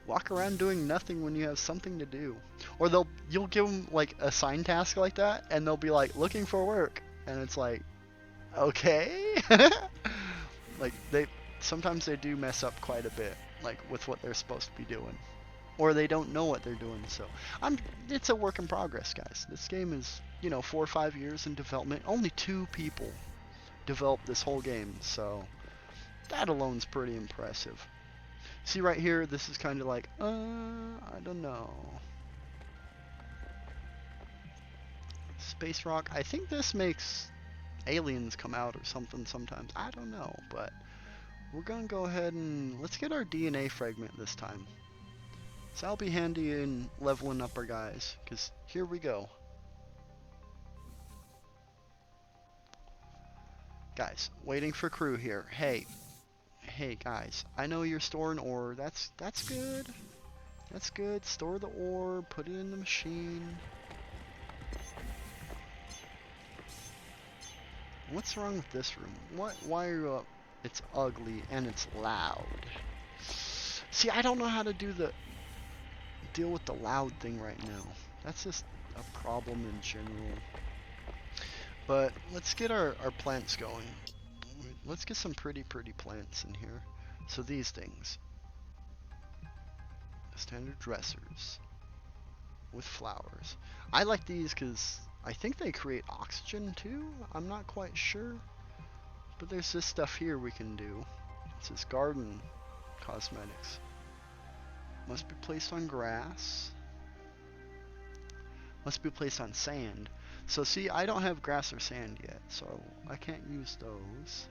walk around doing nothing when you have something to do. Or you'll give them like a sign task like that, and they'll be like looking for work, and it's like, okay. Like sometimes they do mess up quite a bit, like with what they're supposed to be doing, or they don't know what they're doing. So it's a work in progress, guys. This game is 4 or 5 years in development. Only 2 people developed this whole game, so that alone's pretty impressive. See right here, this is kind of like, I don't know. Space rock. I think this makes aliens come out or something sometimes. I don't know, but we're gonna go ahead and let's get our DNA fragment this time. So that'll be handy in leveling up our guys, because here we go. Guys, waiting for crew here. Hey guys, I know you're storing ore. That's good. That's good. Store the ore, put it in the machine. What's wrong with this room? Why are you up? It's ugly and it's loud. See, I don't know how to deal with the loud thing right now. That's just a problem in general. But let's get our plants going. Let's get some pretty plants in here. So these things. Standard dressers with flowers. I like these because I think they create oxygen too. I'm not quite sure. But there's this stuff here we can do. It says garden cosmetics. Must be placed on grass. Must be placed on sand. So see, I don't have grass or sand yet, so I can't use those.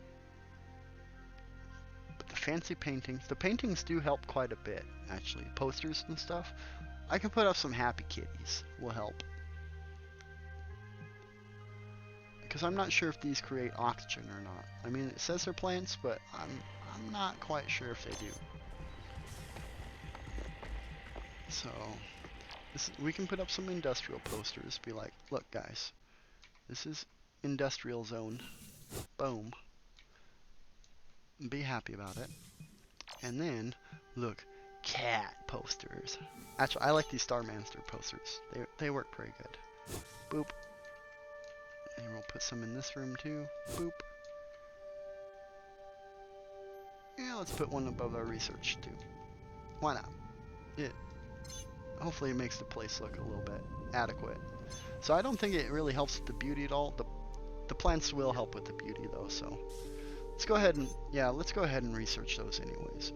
But the fancy paintings, the paintings do help quite a bit, actually. Posters and stuff. I can put up some happy kitties. Will help. Because I'm not sure if these create oxygen or not. I mean, it says they're plants, but I'm not quite sure if they do. So we can put up some industrial posters. Be like, look guys, this is industrial zone. Boom. Be happy about it. And then, look, cat posters. Actually, I like these Starmancer posters. They work pretty good. Boop. And we'll put some in this room too. Boop. Yeah, let's put one above our research too. Why not? Hopefully it makes the place look a little bit adequate. So I don't think it really helps with the beauty at all. The The plants will help with the beauty though, so let's go ahead and research those anyways.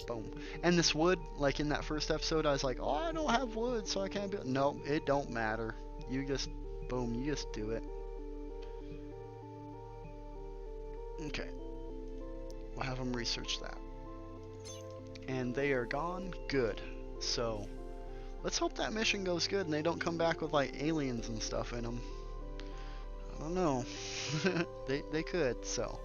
Boom. And this wood, like in that first episode, I was like, oh, I don't have wood, so I can't build. No, it don't matter. You just, boom, you just do it. Okay. We'll have them research that. And they are gone. Good. So, let's hope that mission goes good and they don't come back with like aliens and stuff in them. I don't know. they could, so.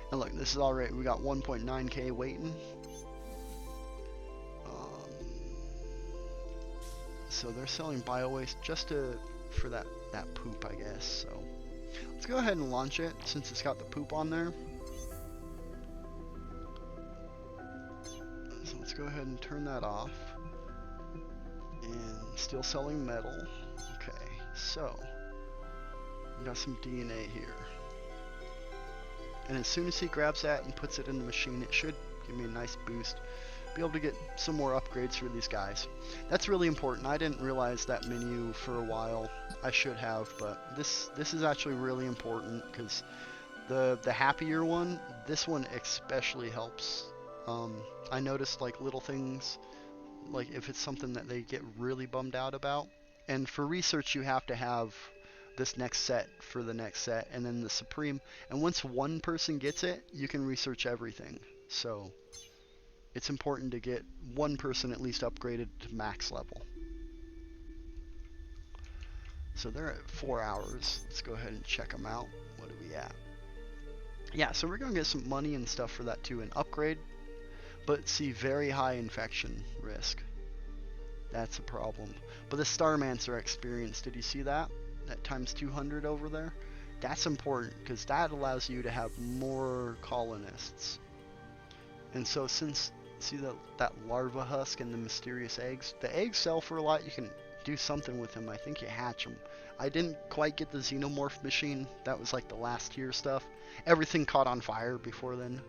And look, this is alright. We got 1.9k waiting. So they're selling bio waste just for that poop, I guess. So let's go ahead and launch it since it's got the poop on there. So let's go ahead and turn that off. And still selling metal. Okay, so we got some DNA here. And as soon as he grabs that and puts it in the machine, it should give me a nice boost. Be able to get some more upgrades for these guys. That's really important. I didn't realize that menu for a while. I should have, but this is actually really important because the happier one, this one especially helps. I noticed like little things, like if it's something that they get really bummed out about. And for research, you have to have this next set for the next set, and then the Supreme. And once one person gets it, you can research everything. So it's important to get one person at least upgraded to max level. So they're at 4 hours. Let's go ahead and check them out. What are we at? Yeah, so we're going to get some money and stuff for that too, and upgrade. But see, very high infection risk. That's a problem. But the Starmancer experience, did you see that? That times 200 over there? That's important because that allows you to have more colonists. And so since, see that larva husk and the mysterious eggs? The eggs sell for a lot. You can do something with them. I think you hatch them. I didn't quite get the xenomorph machine. That was like the last tier stuff. Everything caught on fire before then.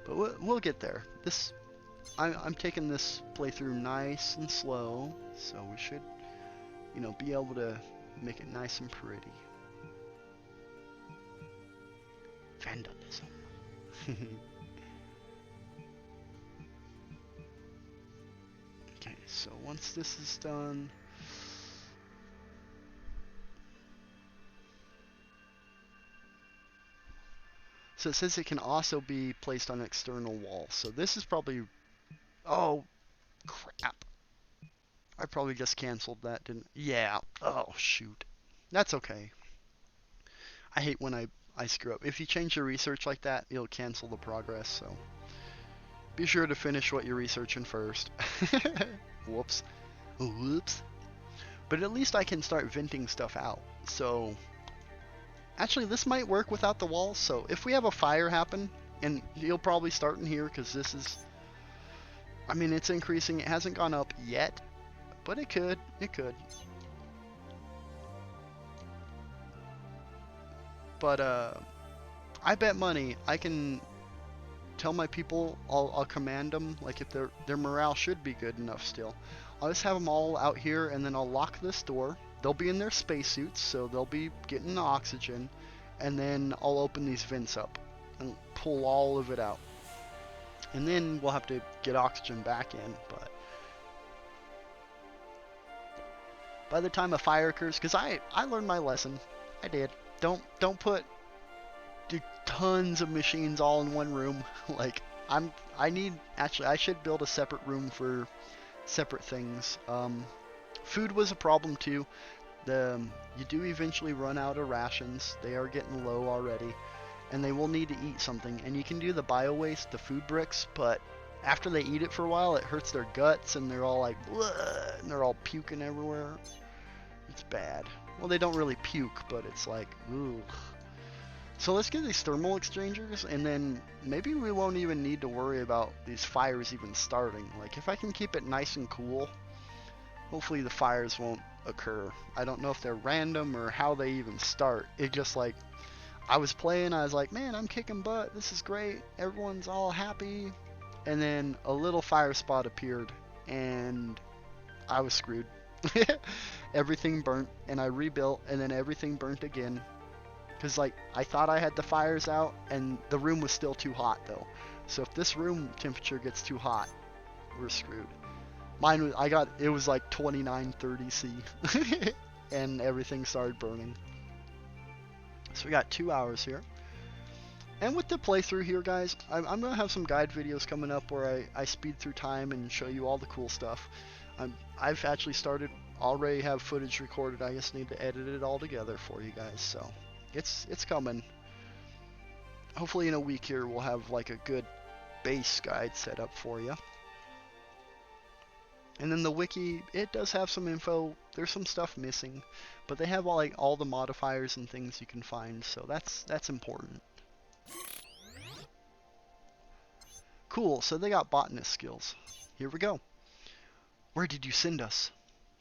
But we'll get there. I'm taking this playthrough nice and slow, so we should, be able to make it nice and pretty. Vandalism. Okay, so once this is done, so it says it can also be placed on external walls. So this is probably, oh crap. I probably just canceled that, didn't, yeah, oh shoot. That's okay. I hate when I screw up. If you change your research like that, it'll cancel the progress, so be sure to finish what you're researching first. Whoops. Whoops. But at least I can start venting stuff out. So actually this might work without the walls. So if we have a fire happen, and you'll probably start in here because this is, I mean, it's increasing. It hasn't gone up yet, but it could. It could. But I bet money I can tell my people, I'll command them, like if their morale should be good enough still. I'll just have them all out here, and then I'll lock this door. They'll be in their spacesuits, so they'll be getting the oxygen, and then I'll open these vents up and pull all of it out. And then we'll have to get oxygen back in, but by the time a fire occurs, because I learned my lesson. I did. Don't put tons of machines all in one room. Like I should build a separate room for separate things. Food was a problem too. You do eventually run out of rations. They are getting low already, and they will need to eat something. And you can do the bio waste, the food bricks, but after they eat it for a while, it hurts their guts, and they're all like, bleh, and they're all puking everywhere. It's bad. Well, they don't really puke, but it's like, ooh. So let's get these thermal exchangers, and then maybe we won't even need to worry about these fires even starting. Like, if I can keep it nice and cool, hopefully the fires won't occur. I don't know if they're random or how they even start. It just like, I was playing, I was like, man, I'm kicking butt, this is great, everyone's all happy, and then a little fire spot appeared, and I was screwed. Everything burnt, and I rebuilt, and then everything burnt again. Because, like, I thought I had the fires out, and the room was still too hot, though. So if this room temperature gets too hot, we're screwed. Mine was, it was like 29-30 C. And everything started burning. So we got 2 hours here. And with the playthrough here, guys, I'm going to have some guide videos coming up where I speed through time and show you all the cool stuff. I've actually already have footage recorded. I just need to edit it all together for you guys. So it's coming. Hopefully in a week here we'll have like a good base guide set up for you. And then the wiki, it does have some info. There's some stuff missing, but they have all the modifiers and things you can find, so that's important. Cool, so they got botanist skills. Here we go. Where did you send us?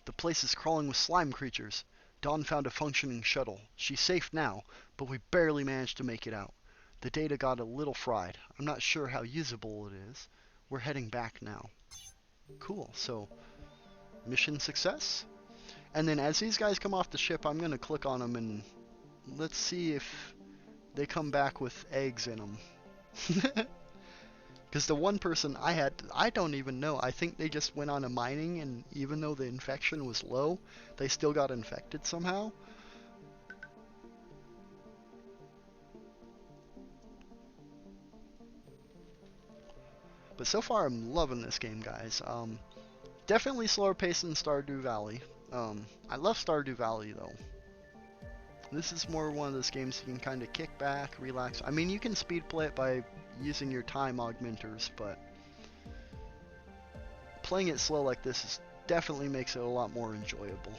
The place is crawling with slime creatures. Dawn found a functioning shuttle. She's safe now, but we barely managed to make it out. The data got a little fried. I'm not sure how usable it is. We're heading back now. Cool, so mission success. And then as these guys come off the ship, I'm going to click on them and let's see if they come back with eggs in them. Because the one person I don't even know. I think they just went on a mining, and even though the infection was low, they still got infected somehow. But so far, I'm loving this game, guys. Definitely slower pace than Stardew Valley. I love Stardew Valley, though. This is more one of those games you can kind of kick back, relax. I mean, you can speed play it by using your time augmenters, but playing it slow like this definitely makes it a lot more enjoyable.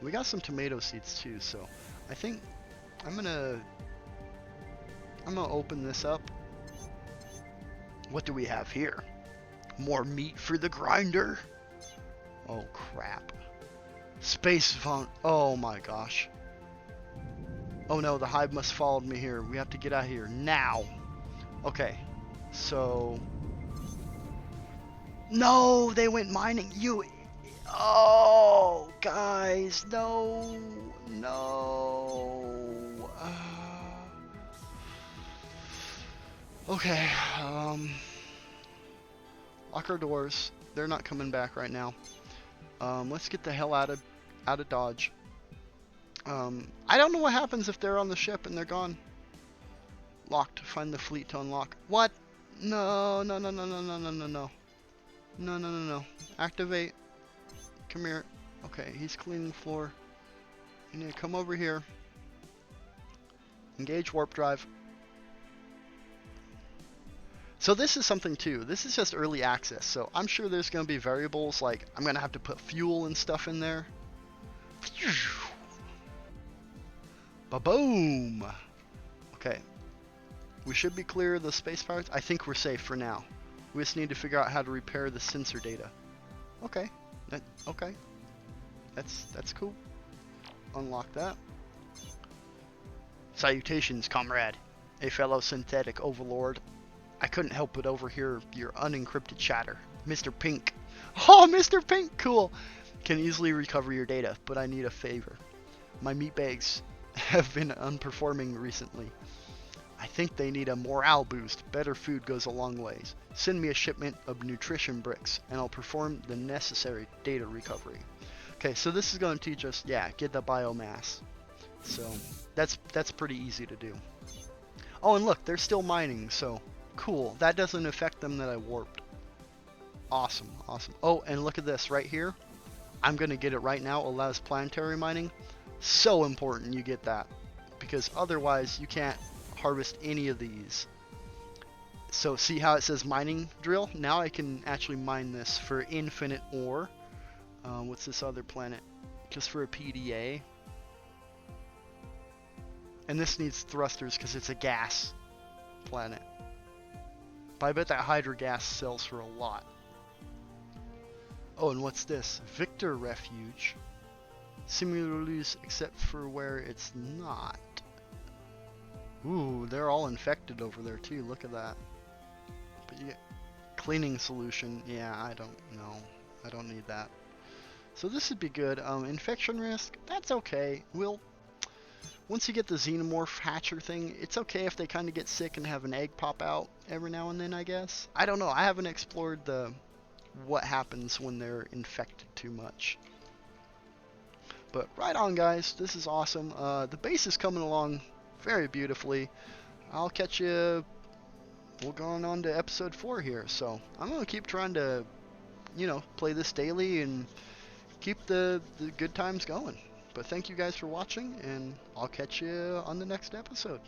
We got some tomato seeds too, so I think I'm gonna open this up. What do we have here? More meat for the grinder. Oh crap. Space font. Oh my gosh. Oh no, the hive must have followed me here. We have to get out of here now. Okay. So no, they went mining. Oh, guys, no. Okay. Lock our doors. They're not coming back right now. Let's get the hell out of Dodge. I don't know what happens if they're on the ship and they're gone. Locked. Find the fleet to unlock. What? No. No. Activate. Come here. Okay, he's cleaning the floor. You need to come over here. Engage warp drive. So this is something too. This is just early access, so I'm sure there's going to be variables like I'm going to have to put fuel and stuff in there. Ba-boom! Okay. We should be clear of the space pirates. I think we're safe for now. We just need to figure out how to repair the sensor data. Okay. Okay. That's cool. Unlock that. Salutations, comrade. A fellow synthetic overlord. I couldn't help but overhear your unencrypted chatter. Mr. Pink. Oh, Mr. Pink! Cool. Can easily recover your data, but I need a favor. My meat bags have been unperforming recently. I think they need a morale boost. Better food goes a long ways. Send me a shipment of nutrition bricks, and I'll perform the necessary data recovery. Okay, so this is going to teach us, get the biomass. So that's pretty easy to do. Oh, and look, they're still mining, so cool. That doesn't affect them that I warped. Awesome. Oh, and look at this right here. I'm going to get it right now. Allows planetary mining. So important you get that, because otherwise you can't harvest any of these. So see how it says mining drill? Now I can actually mine this for infinite ore. What's this other planet? Just for a PDA. And this needs thrusters because it's a gas planet. But I bet that hydro gas sells for a lot. Oh, and what's this? Victor Refuge. Similars except for where it's not. Ooh, they're all infected over there too. Look at that. But you get cleaning solution. Yeah, I don't know. I don't need that. So this would be good. Infection risk, that's okay. Once you get the xenomorph hatcher thing, it's okay if they kind of get sick and have an egg pop out every now and then, I guess. I don't know. I haven't explored what happens when they're infected too much. But right on, guys. This is awesome. The base is coming along very beautifully. I'll catch you. We're going on to episode 4 here, so I'm gonna keep trying to, play this daily and keep the good times going. But thank you guys for watching, and I'll catch you on the next episode.